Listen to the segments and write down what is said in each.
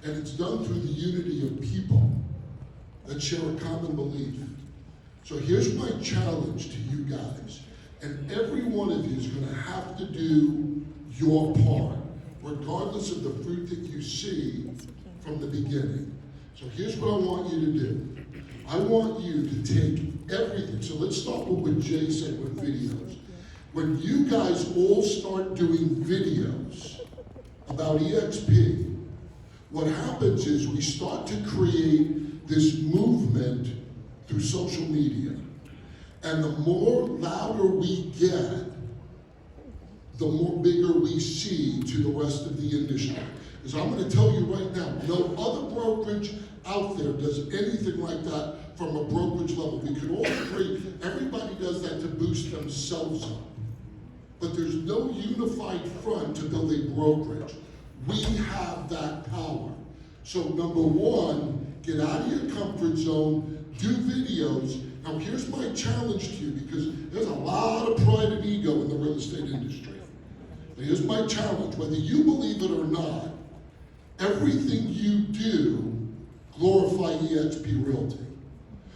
And it's done through the unity of people that share a common belief. So here's my challenge to you guys. And every one of you is going to have to do your part, regardless of the fruit that you see from the beginning. So here's what I want you to do. I want you to take everything. So let's start with what Jay said with videos. When you guys all start doing videos about EXP, what happens is we start to create this movement through social media. And the more louder we get, the more bigger we see to the rest of the industry. Because I'm going to tell you right now, no other brokerage out there does anything like that from a brokerage level. We can all agree, everybody does that to boost themselves up. But there's no unified front to build a brokerage. We have that power. So number one, get out of your comfort zone, do videos. Now here's my challenge to you, because there's a lot of pride and ego in the real estate industry. But here's my challenge, whether you believe it or not, everything you do glorify EXP Realty.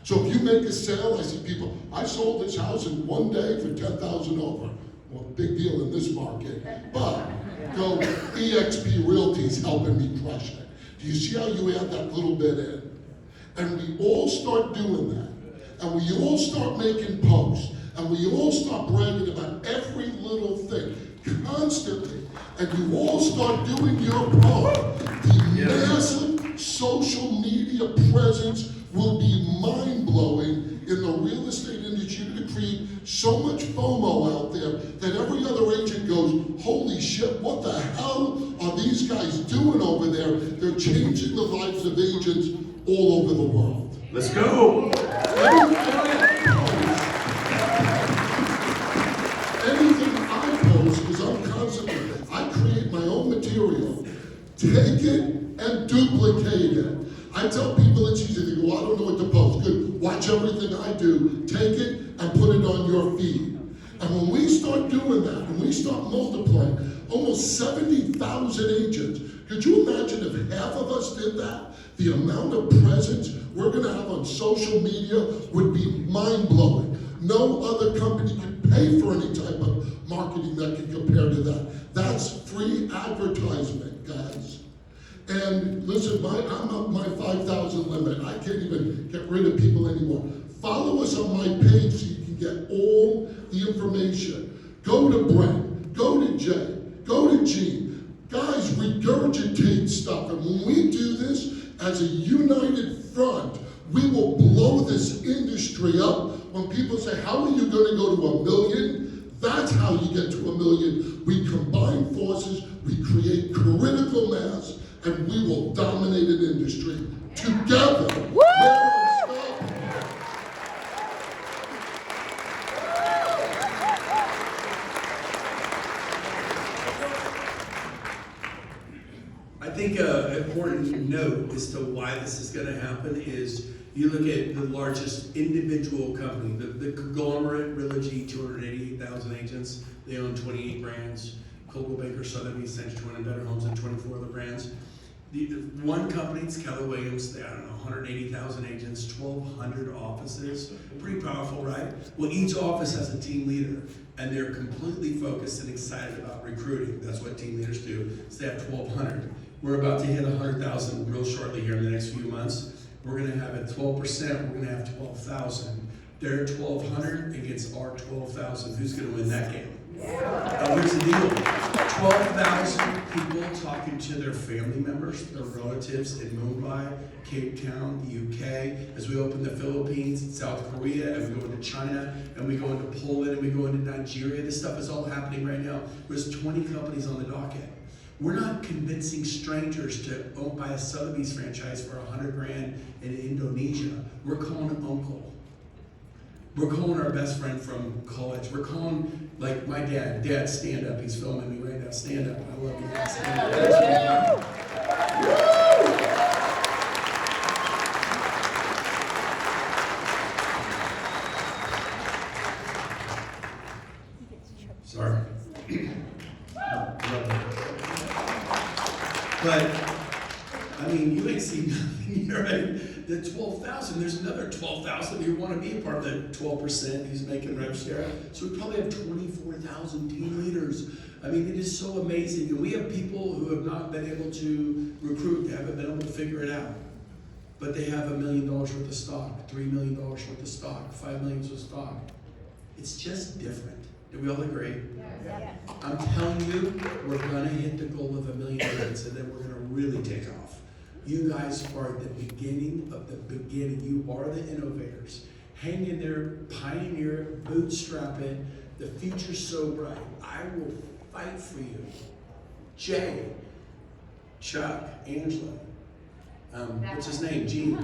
So if you make a sale, I see people, I sold this house in one day for $10,000 over. Well, big deal in this market, but go, EXP Realty's helping me crush it. Do you see how you add that little bit in? And we all start doing that. And we all start making posts. And we all start bragging about every little thing constantly. And you all start doing your part. The massive social media presence will be mind-blowing in the real estate industry to create so much FOMO out there that every other agent goes, holy shit, what the hell are these guys doing over there? They're changing the lives of agents all over the world. Let's go! Anything I post, because I'm constantly, I create my own material, take it and duplicate it. I tell people it's easy. They go, I don't know what to post. Good, watch everything I do, take it and put it on your feed. And when we start doing that, when we start multiplying, almost 70,000 agents, could you imagine if half of us did that? The amount of presence we're gonna have on social media would be mind-blowing. No other company can pay for any type of marketing that can compare to that. That's free advertisement, guys. And listen, I'm up my 5,000 limit. I can't even get rid of people anymore. Follow us on my page so you can get all the information. Go to Brent, go to Jay, go to Gene. Guys, regurgitate stuff. And when we do this as a united front, we will blow this industry up. When people say, how are you going to go to 1 million? That's how you get to 1 million. We combine forces, we create critical mass, and we will dominate an industry together. I think an important note as to why this is going to happen is you look at the largest individual company, the conglomerate, Realogy, 288,000 agents. They own 28 brands. Coldwell Banker, Sotheby's, Century 20, Better Homes, and 24 other brands. The one company, it's Keller Williams, they, I don't know, 180,000 agents, 1,200 offices. Pretty powerful, right? Well, each office has a team leader, and they're completely focused and excited about recruiting. That's what team leaders do, so they have 1,200. We're about to hit 100,000 real shortly here in the next few months. We're gonna have at 12%, we're gonna have 12,000. They're 1,200 against our 12,000. Who's gonna win that game? And here's the deal, 12,000 people talking to their family members, their relatives in Mumbai, Cape Town, the UK, as we open the Philippines, South Korea, and we go into China, and we go into Poland, and we go into Nigeria. This stuff is all happening right now. There's 20 companies on the docket. We're not convincing strangers to buy a Sotheby's franchise for 100 grand in Indonesia. We're calling an uncle. We're calling our best friend from college. We're calling, like my dad. Dad, stand up. He's filming me right now. Stand up. I love you. Dad. Stand up. Sorry. But I mean, you ain't seen nothing here, right? The 12,000, there's another 12,000 who want to be a part of the 12% who's making rev share. So we probably have 24,000 team leaders. I mean, it is so amazing. And we have people who have not been able to recruit, they haven't been able to figure it out. But they have $1 million worth of stock, $3 million worth of stock, $5 million worth of stock. It's just different. Do we all agree? Yes. I'm telling you, we're gonna hit the goal of 1 million units and then we're gonna really take off. You guys are at the beginning of the beginning. You are the innovators. Hang in there, pioneer it, bootstrap it. The future's so bright. I will fight for you. Jay, Chuck, Angela, what's his name? Gene.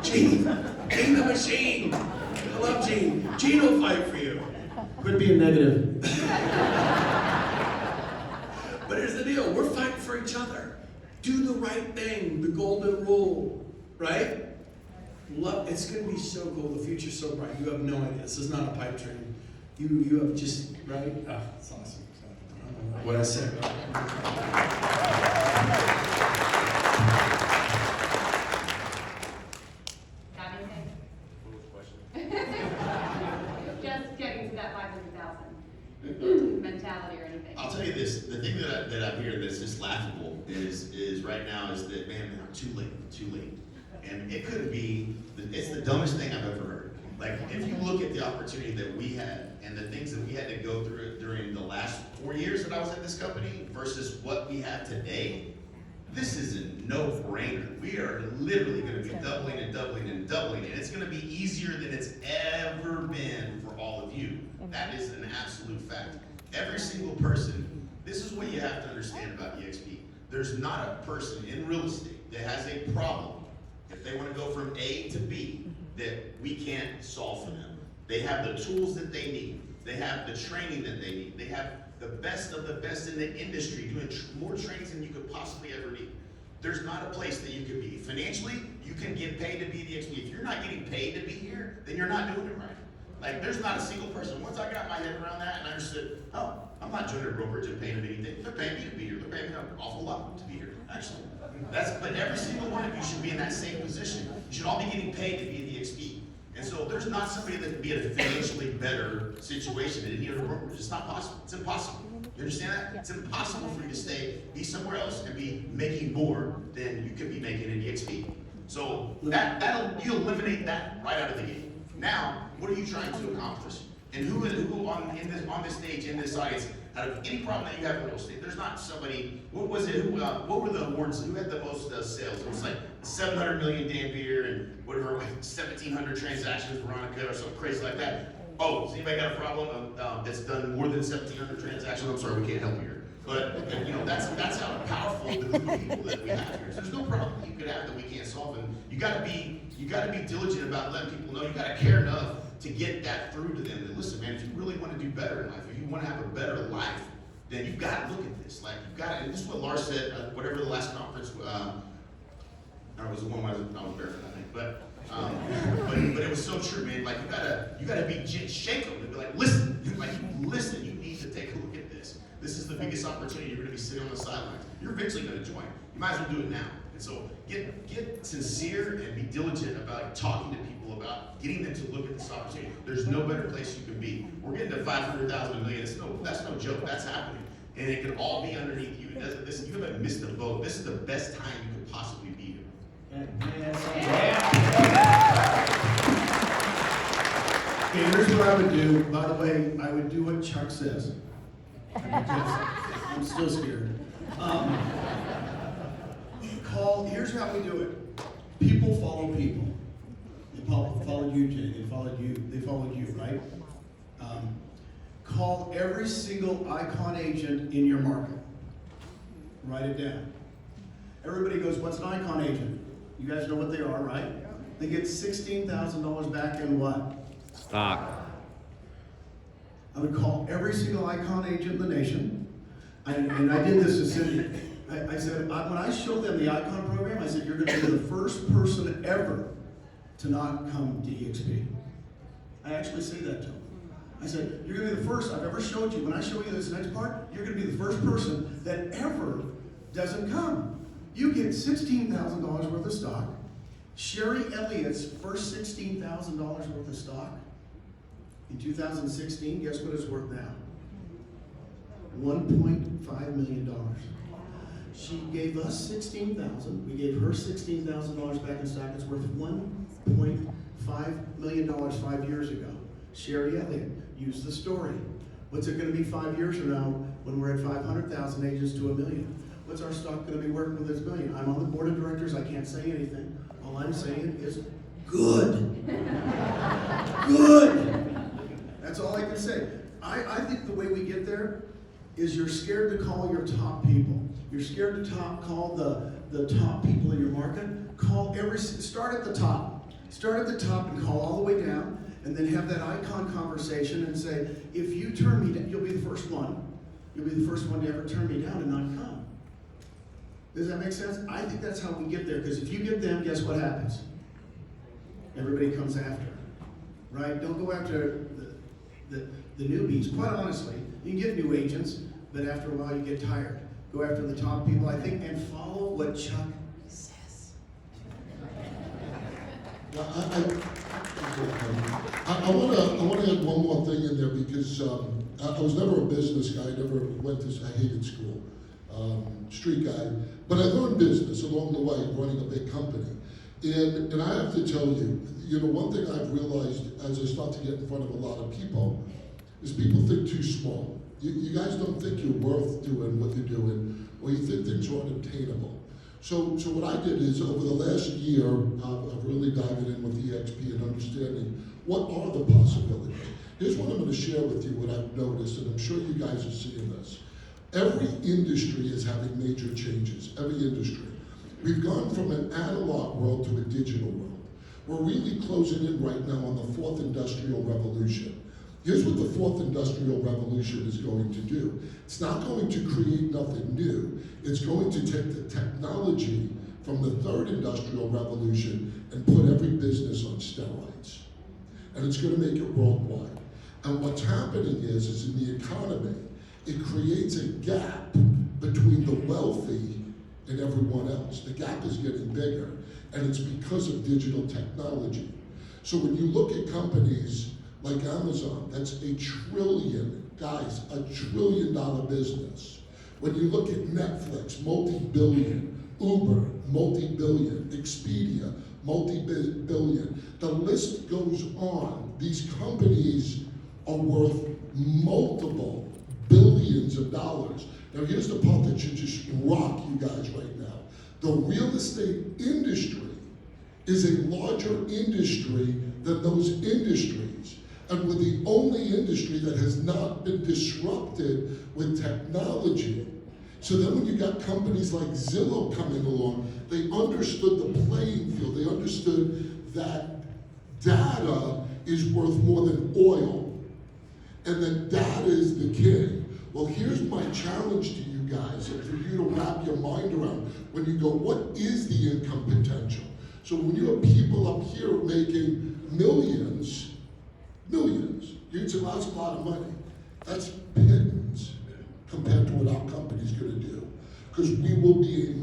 Gene the machine. I love Gene. Gene will fight for you. Quit being negative. But here's the deal. We're fighting for each other. Do the right thing. The golden rule. Right? Love. It's going to be so cool. The future's so bright. You have no idea. This is not a pipe dream. You have just, right? Oh, it's awesome. I don't know what I said. Got anything? Just getting to that 500,000 mentality or anything. I'll tell you this, the thing that I hear that's just laughable is right now is that, man, I'm too late. And it could be, it's the dumbest thing I've ever heard. Like, if you look at the opportunity that we had and the things that we had to go through during the last 4 years that I was at this company versus what we have today, this is a no-brainer. We are literally gonna be doubling and doubling and doubling, and it's gonna be easier than it's ever been for all of you. That is an absolute fact. Every single person, this is what you have to understand about EXP. There's not a person in real estate that has a problem if they want to go from A to B that we can't solve for them. They have the tools that they need. They have the training that they need. They have the best of the best in the industry doing more trainings than you could possibly ever need. There's not a place that you could be. Financially, you can get paid to be the EXP. If you're not getting paid to be here, then you're not doing it right. Like, there's not a single person. Once I got my head around that and I understood, oh, I'm not joining a brokerage and paying them anything. They're paying me to be here. They're paying me an awful lot to be here, actually. But every single one of you should be in that same position. You should all be getting paid to be the EXP. And so there's not somebody that can be in a financially better situation than any other brokerage. It's not possible. It's impossible. You understand that? It's impossible for you to be somewhere else and be making more than you could be making in EXP. So you eliminate that right out of the gate. Now, what are you trying to accomplish? And who on this stage, in this audience, out of any problem that you have in real estate, there's not somebody, what was it, what were the awards, who had the most sales? It was like 700 million Dan Beer and whatever, 1,700 transactions, Veronica, or something crazy like that. Oh, has anybody got a problem that's done more than 1,700 transactions? I'm sorry, we can't help you here. But that's how powerful the group of people that we have here. So there's no problem that you could have that we can't solve, and you gotta be diligent about letting people know. You gotta care enough to get that through to them. And listen, man, if you really want to do better in life, if you want to have a better life, then you've got to look at this. Like, you've got to, and this is what Lars said, whatever the last conference, it was the one when I was barefoot, I think, but it was so true, man. Like, you gotta be shake them and be like, listen, you need to take a look at this. This is the biggest opportunity. You're gonna be sitting on the sidelines. You're eventually gonna join. You might as well do it now. And so get sincere and be diligent about talking to people about getting them to look at this opportunity. There's no better place you can be. We're getting to 500,000 million. That's no joke. That's happening. And it can all be underneath you. You haven't missed the boat. This is the best time you could possibly be here. Okay, here's what I would do. By the way, I would do what Chuck says. Because I'm still scared. Here's how we do it. People follow people. They followed you, Jay. They followed you, right? Call every single icon agent in your market. Write it down. Everybody goes, what's an icon agent? You guys know what they are, right? They get $16,000 back in what? Stock. I would call every single icon agent in the nation, and I did this to Cindy. I said, when I showed them the icon program, I said, you're going to be the first person ever to not come to EXP. I actually say that to them. I said, you're gonna be the first I've ever showed you. When I show you this next part, you're gonna be the first person that ever doesn't come. You get $16,000 worth of stock. Sherry Elliott's first $16,000 worth of stock in 2016, guess what it's worth now? $1.5 million. She gave us $16,000. We gave her $16,000 back in stock. It's worth $1.5 million 5 years ago. Sherry Elliott, use the story. What's it going to be 5 years from now when we're at 500,000 agents to 1 million? What's our stock going to be worth with this million? I'm on the board of directors. I can't say anything. All I'm saying is good. Good. That's all I can say. I think the way we get there is you're scared to call your top people. You're scared to call the top people in your market. Start at the top. Start at the top and call all the way down, and then have that icon conversation and say, if you turn me down, you'll be the first one. You'll be the first one to ever turn me down and not come. Does that make sense? I think that's how we get there, because if you get them, guess what happens? Everybody comes after, right? Don't go after the newbies. Quite honestly, you can get new agents, but after a while you get tired. Go after the top people, I think, and follow what Chuck says. I want to add one more thing in there because I was never a business guy. I never went to, I hated school, street guy. But I learned business along the way, running a big company. And I have to tell you, one thing I've realized as I start to get in front of a lot of people is people think too small. You guys don't think you're worth doing what you're doing, or you think things are unobtainable. So what I did is, over the last year, I've really dived in with EXP and understanding what are the possibilities. Here's what I'm going to share with you, what I've noticed, and I'm sure you guys are seeing this. Every industry is having major changes, every industry. We've gone from an analog world to a digital world. We're really closing in right now on the fourth industrial revolution. Here's what the fourth industrial revolution is going to do. It's not going to create nothing new. It's going to take the technology from the third industrial revolution and put every business on steroids. And it's going to make it worldwide. And what's happening is in the economy, it creates a gap between the wealthy and everyone else. The gap is getting bigger, and it's because of digital technology. So when you look at companies like Amazon, that's $1 trillion, guys, $1 trillion business. When you look at Netflix, multi-billion, Uber, multi-billion, Expedia, multi-billion. The list goes on. These companies are worth multiple billions of dollars. Now here's the part that should just rock you guys right now. The real estate industry is a larger industry than those industries. And we're the only industry that has not been disrupted with technology. So then when you got companies like Zillow coming along, they understood the playing field. They understood that data is worth more than oil, and that data is the king. Well, here's my challenge to you guys, and for you to wrap your mind around when you go, what is the income potential? So when you have people up here making millions, you'd say, well, that's a lot of money. That's pittance compared to what our company's gonna do. Because we will be a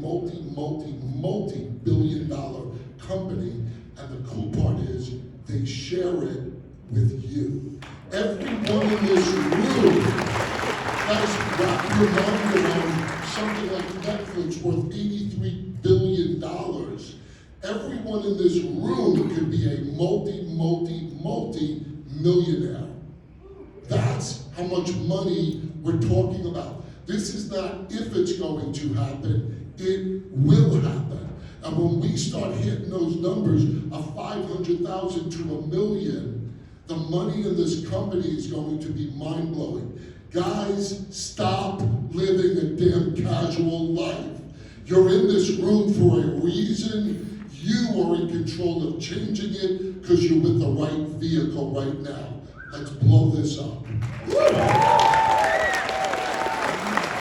multi-billion dollar company, and the cool part is they share it with you. Everyone in this room, guys, wrap your mind around something like Netflix worth $83 billion. Everyone in this room could be a multi-millionaire. That's how much money we're talking about. This is not if it's going to happen, it will happen. And when we start hitting those numbers of 500,000 to 1 million, the money in this company is going to be mind-blowing. Guys, stop living a damn casual life. You're in this room for a reason. You are in control of changing it because you're with the right vehicle right now. Let's blow this up.